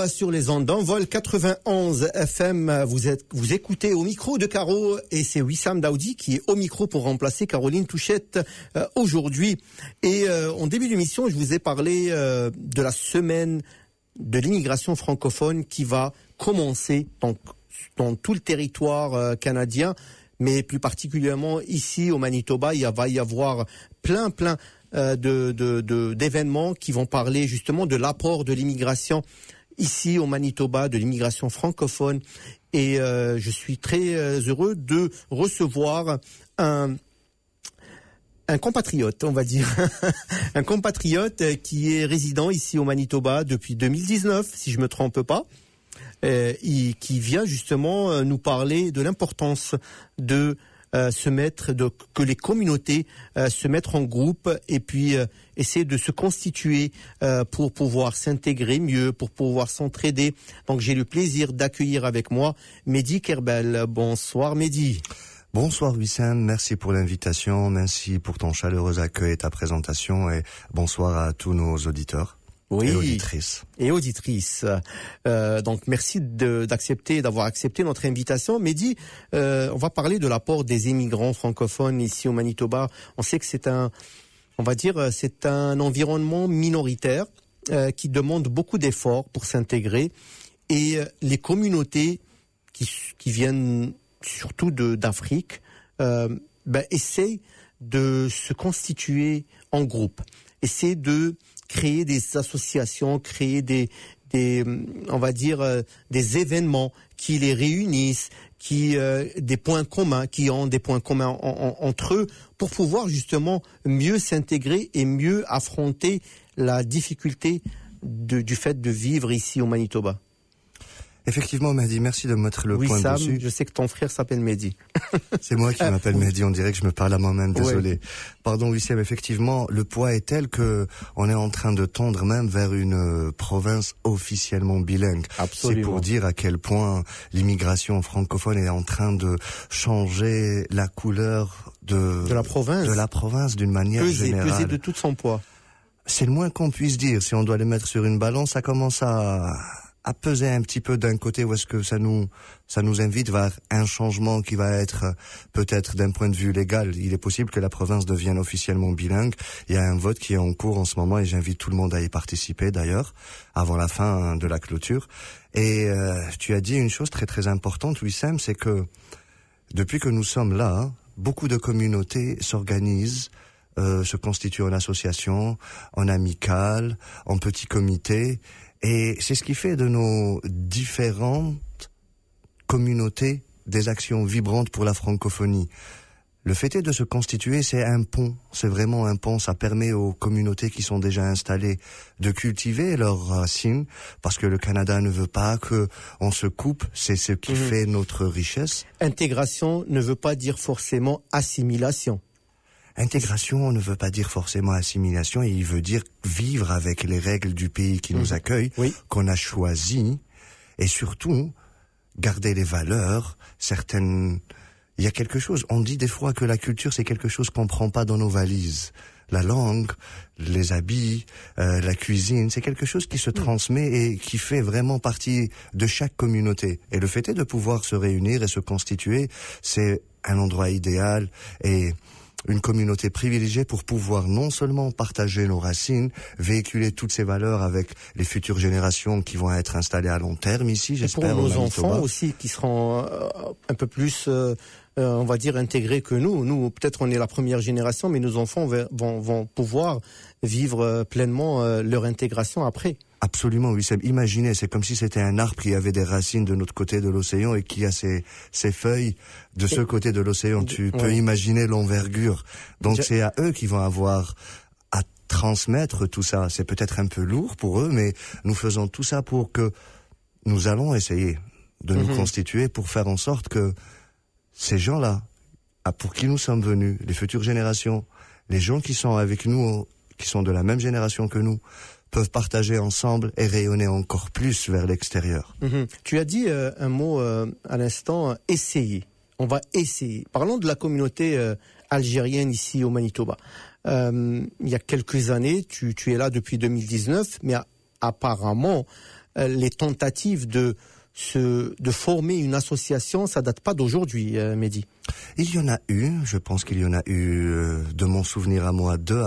Sur les ondes d'Envol 91 FM, vous écoutez au micro de Caro et c'est Wissam Daoudi qui est au micro pour remplacer Caroline Touchette aujourd'hui. Et en début d'émission, je vous ai parlé de la semaine de l'immigration francophone qui va commencer dans tout le territoire canadien, mais plus particulièrement ici au Manitoba. Il va y avoir plein d'événements qui vont parler justement de l'apport de l'immigration ici au Manitoba, de l'immigration francophone. Et je suis très heureux de recevoir un compatriote, on va dire, un compatriote qui est résident ici au Manitoba depuis 2019, si je me trompe pas, qui vient justement nous parler de l'importance de que les communautés se mettent en groupe et puis essayer de se constituer pour pouvoir s'intégrer mieux, pour pouvoir s'entraider. Donc j'ai le plaisir d'accueillir avec moi Mehdi Kerbel. Bonsoir Mehdi. Bonsoir Wissam, merci pour l'invitation, merci pour ton chaleureux accueil et ta présentation et bonsoir à tous nos auditeurs. Oui, et auditrices. Donc merci d'avoir accepté notre invitation. Mehdi, on va parler de l'apport des immigrants francophones ici au Manitoba. On sait que c'est un environnement minoritaire qui demande beaucoup d'efforts pour s'intégrer. Et les communautés qui viennent surtout d'Afrique essayent de se constituer en groupe, essaient de créer des associations, créer des événements qui les réunissent, qui ont des points communs entre eux pour pouvoir justement mieux s'intégrer et mieux affronter la difficulté du fait de vivre ici au Manitoba. Effectivement, Mehdi, merci de mettre le point Sam, dessus. Je sais que ton frère s'appelle Mehdi. C'est moi qui m'appelle Mehdi, on dirait que je me parle à moi-même, désolé. Ouais. Pardon, Wissam, effectivement, le poids est tel que on est en train de tendre même vers une province officiellement bilingue. Absolument. C'est pour dire à quel point l'immigration francophone est en train de changer la couleur de la province d'une manière générale. Peser de tout son poids. C'est le moins qu'on puisse dire. Si on doit les mettre sur une balance, ça commence à peser un petit peu d'un côté, où est-ce que ça nous invite vers un changement qui va être peut-être d'un point de vue légal. Il est possible que la province devienne officiellement bilingue. Il y a un vote qui est en cours en ce moment et j'invite tout le monde à y participer d'ailleurs, avant la fin de la clôture. Et tu as dit une chose très très importante, Wissam, c'est que depuis que nous sommes là, beaucoup de communautés s'organisent, se constituent en association, en amicale, en petits comités. Et c'est ce qui fait de nos différentes communautés des actions vibrantes pour la francophonie. Le fait est de se constituer, c'est un pont, c'est vraiment un pont, ça permet aux communautés qui sont déjà installées de cultiver leurs racines, parce que le Canada ne veut pas que on se coupe, c'est ce qui fait notre richesse. Intégration ne veut pas dire forcément assimilation. Intégration ne veut pas dire forcément assimilation, et il veut dire vivre avec les règles du pays qui nous accueille, qu'on a choisi, et surtout garder les valeurs, certaines. Il y a quelque chose, on dit des fois que la culture c'est quelque chose qu'on prend pas dans nos valises. La langue, les habits, la cuisine, c'est quelque chose qui se transmet et qui fait vraiment partie de chaque communauté. Et le fait est de pouvoir se réunir et se constituer, c'est un endroit idéal et une communauté privilégiée pour pouvoir non seulement partager nos racines, véhiculer toutes ces valeurs avec les futures générations qui vont être installées à long terme ici, j'espère. Et pour nos enfants aussi, qui seront un peu plus, on va dire, intégrés que nous. Nous, peut-être on est la première génération, mais nos enfants vont pouvoir vivre pleinement leur intégration après. Absolument, oui. Imaginez, c'est comme si c'était un arbre qui avait des racines de l'autre côté de l'océan et qui a ses feuilles de ce côté de l'océan. Tu peux imaginer l'envergure. Donc c'est à eux qui vont avoir à transmettre tout ça. C'est peut-être un peu lourd pour eux, mais nous faisons tout ça pour que nous allons essayer de nous constituer pour faire en sorte que ces gens-là, pour qui nous sommes venus, les futures générations, les gens qui sont avec nous, qui sont de la même génération que nous, peuvent partager ensemble et rayonner encore plus vers l'extérieur. Tu as dit un mot à l'instant, essayer. On va essayer. Parlons de la communauté algérienne ici au Manitoba. Il y a quelques années, tu es là depuis 2019, mais apparemment, les tentatives de former une association, ça date pas d'aujourd'hui, Mehdi. Il y en a eu, je pense qu'il y en a eu, de mon souvenir à moi, 2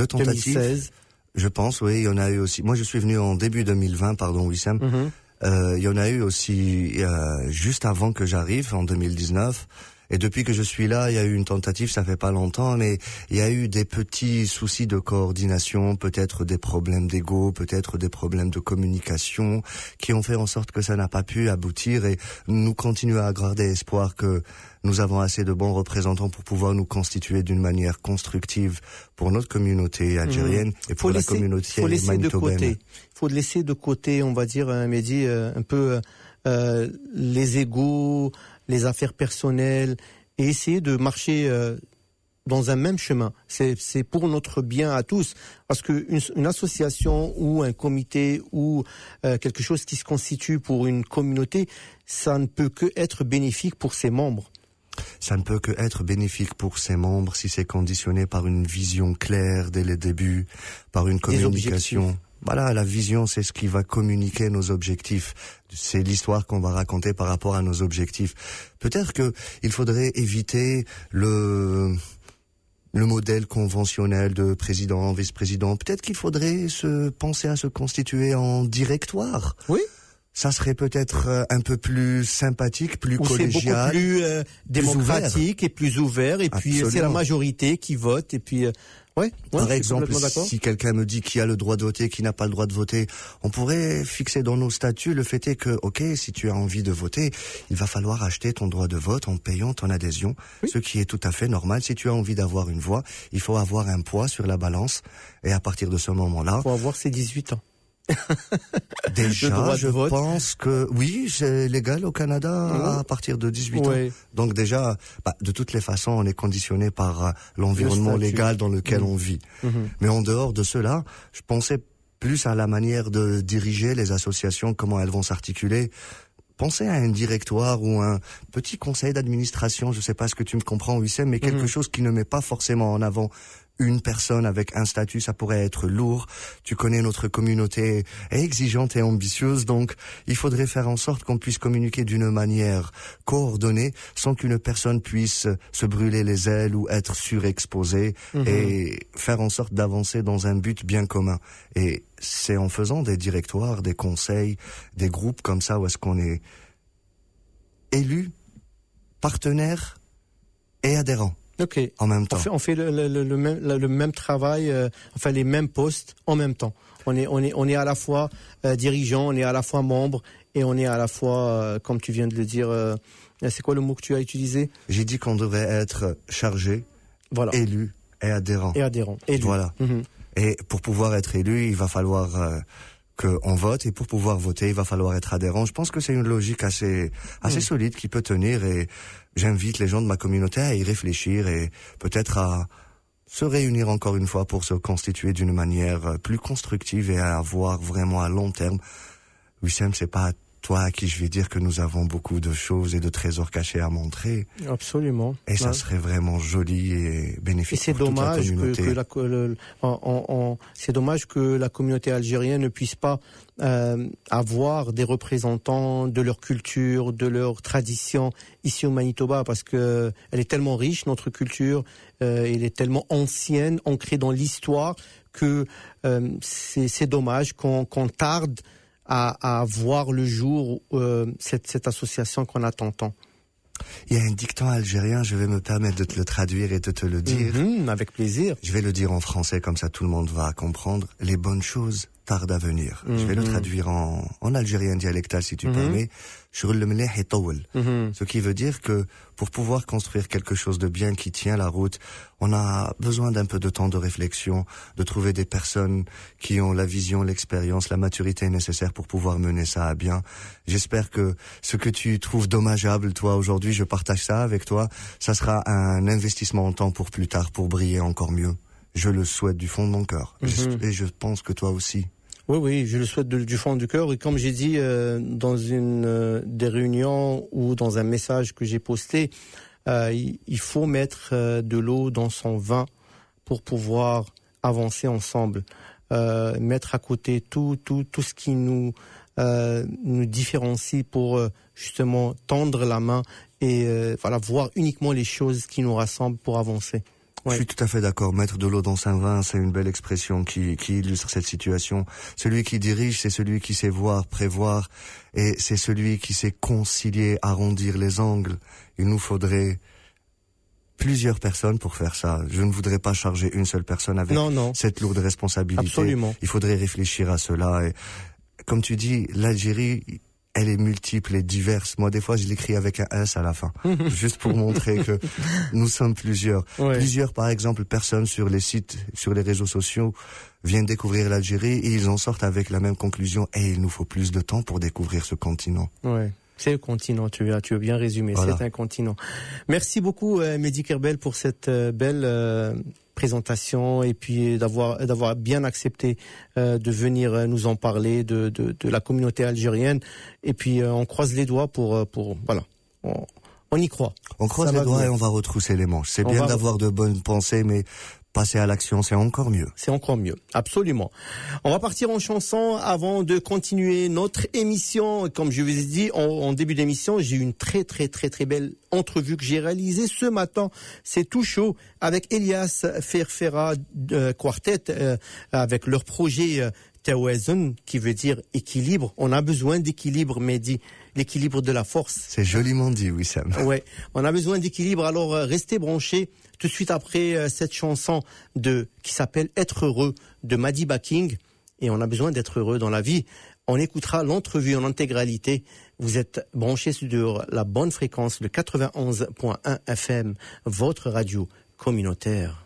tentatives. 2016. Je pense, oui, il y en a eu aussi. Moi, je suis venu en début 2020, pardon, Wissem. Il y en a eu aussi juste avant que j'arrive, en 2019. Et depuis que je suis là, il y a eu une tentative, ça fait pas longtemps, mais il y a eu des petits soucis de coordination, peut-être des problèmes d'ego, peut-être des problèmes de communication, qui ont fait en sorte que ça n'a pas pu aboutir, et nous continuons à garder espoir que nous avons assez de bons représentants pour pouvoir nous constituer d'une manière constructive pour notre communauté algérienne et pour la communauté manitobaine. Il faut laisser de côté, on va dire, Mehdi, un peu les égos, les affaires personnelles, et essayer de marcher dans un même chemin. C'est pour notre bien à tous, parce que une association ou un comité ou quelque chose qui se constitue pour une communauté, ça ne peut que être bénéfique pour ses membres. Ça ne peut que être bénéfique pour ses membres si c'est conditionné par une vision claire dès le début, par une communication. Voilà, la vision, c'est ce qui va communiquer nos objectifs. C'est l'histoire qu'on va raconter par rapport à nos objectifs. Peut-être que il faudrait éviter le modèle conventionnel de président, vice-président. Peut-être qu'il faudrait penser à se constituer en directoire. Oui. Ça serait peut-être un peu plus sympathique, plus collégial. C'est beaucoup plus démocratique et plus ouvert. Et puis c'est la majorité qui vote. Et puis par exemple, si quelqu'un me dit qui a le droit de voter, qui n'a pas le droit de voter, on pourrait fixer dans nos statuts le fait est que, ok, si tu as envie de voter, il va falloir acheter ton droit de vote en payant ton adhésion, ce qui est tout à fait normal. Si tu as envie d'avoir une voix, il faut avoir un poids sur la balance, et à partir de ce moment-là... Il faut avoir ses 18 ans. Déjà, je pense que oui, c'est légal au Canada à partir de 18 ans. Donc déjà, de toutes les façons, on est conditionné par l'environnement légal dans lequel on vit. Mais en dehors de cela, je pensais plus à la manière de diriger les associations, comment elles vont s'articuler. Pensez à un directoire ou un petit conseil d'administration, je sais pas ce que tu me comprends, Wissem, mais quelque chose qui ne met pas forcément en avant une personne avec un statut, ça pourrait être lourd. Tu connais notre communauté est exigeante et ambitieuse, donc il faudrait faire en sorte qu'on puisse communiquer d'une manière coordonnée sans qu'une personne puisse se brûler les ailes ou être surexposée et faire en sorte d'avancer dans un but bien commun. Et c'est en faisant des directoires, des conseils, des groupes comme ça où est-ce qu'on est élu, partenaire et adhérent. Ok. En même temps. On fait le même travail, enfin les mêmes postes en même temps. On est à la fois dirigeant, on est à la fois membre et on est à la fois, comme tu viens de le dire, c'est quoi le mot que tu as utilisé? J'ai dit qu'on devrait être chargé, élu et adhérent. Et adhérent. Élu. Voilà. Et pour pouvoir être élu, il va falloir qu'on vote, et pour pouvoir voter, il va falloir être adhérent. Je pense que c'est une logique assez solide qui peut tenir, et j'invite les gens de ma communauté à y réfléchir et peut-être à se réunir encore une fois pour se constituer d'une manière plus constructive et à voir vraiment à long terme. Wissem, c'est pas toi à qui je vais dire que nous avons beaucoup de choses et de trésors cachés à montrer. Absolument. Et ça serait vraiment joli et bénéfique pour toute la communauté. C'est dommage que la communauté algérienne ne puisse pas avoir des représentants de leur culture, de leur tradition ici au Manitoba, parce que elle est tellement riche, notre culture, elle est tellement ancienne, ancrée dans l'histoire, que c'est dommage qu'on tarde à voir le jour cette association qu'on attend tant. Il y a un dicton algérien, je vais me permettre de te le traduire et de te le dire. Avec plaisir. Je vais le dire en français, comme ça tout le monde va comprendre. Les bonnes choses tardent à venir. Je vais le traduire en algérien dialectal, si tu permets. Ce qui veut dire que pour pouvoir construire quelque chose de bien qui tient la route, on a besoin d'un peu de temps de réflexion, de trouver des personnes qui ont la vision, l'expérience, la maturité nécessaire pour pouvoir mener ça à bien. J'espère que ce que tu trouves dommageable, toi, aujourd'hui, je partage ça avec toi. Ça sera un investissement en temps pour plus tard, pour briller encore mieux. Je le souhaite du fond de mon cœur. Et je pense que toi aussi. Oui, je le souhaite du fond du cœur. Et comme j'ai dit dans une des réunions ou dans un message que j'ai posté, il faut mettre de l'eau dans son vin pour pouvoir avancer ensemble. mettre à côté tout ce qui nous différencie pour justement tendre la main et voir uniquement les choses qui nous rassemblent pour avancer. Ouais. Je suis tout à fait d'accord. Mettre de l'eau dans un vin, c'est une belle expression qui illustre cette situation. Celui qui dirige, c'est celui qui sait voir, prévoir, et c'est celui qui sait concilier, arrondir les angles. Il nous faudrait plusieurs personnes pour faire ça. Je ne voudrais pas charger une seule personne avec cette lourde responsabilité. Absolument. Il faudrait réfléchir à cela. Et comme tu dis, l'Algérie, elle est multiple et diverse. Moi, des fois, je l'écris avec un S à la fin, juste pour montrer que nous sommes plusieurs. Ouais. Plusieurs, par exemple, personnes sur les sites, sur les réseaux sociaux, viennent découvrir l'Algérie et ils en sortent avec la même conclusion. Et il nous faut plus de temps pour découvrir ce continent. Ouais. C'est un continent, tu as bien résumé, voilà. C'est un continent. Merci beaucoup Mehdi Kerbel pour cette belle présentation et puis d'avoir bien accepté de venir nous en parler de la communauté algérienne et puis on croise les doigts pour voilà. On y croit. On croise les doigts et on va retrousser les manches. C'est bien d'avoir de bonnes pensées, mais passer à l'action, c'est encore mieux. C'est encore mieux, absolument. On va partir en chanson avant de continuer notre émission. Comme je vous ai dit en début d'émission, j'ai eu une très belle entrevue que j'ai réalisée ce matin. C'est tout chaud avec Elias Ferfera Quartet avec leur projet Tawazun, qui veut dire équilibre. On a besoin d'équilibre, Mehdi. L'équilibre de la force. C'est joliment dit, Wissam. Ouais, on a besoin d'équilibre. Alors restez branchés. Tout de suite après cette chanson qui s'appelle Être heureux de Madiba King. Et on a besoin d'être heureux dans la vie. On écoutera l'entrevue en intégralité. Vous êtes branchés sur la bonne fréquence de 91.1 FM, votre radio communautaire.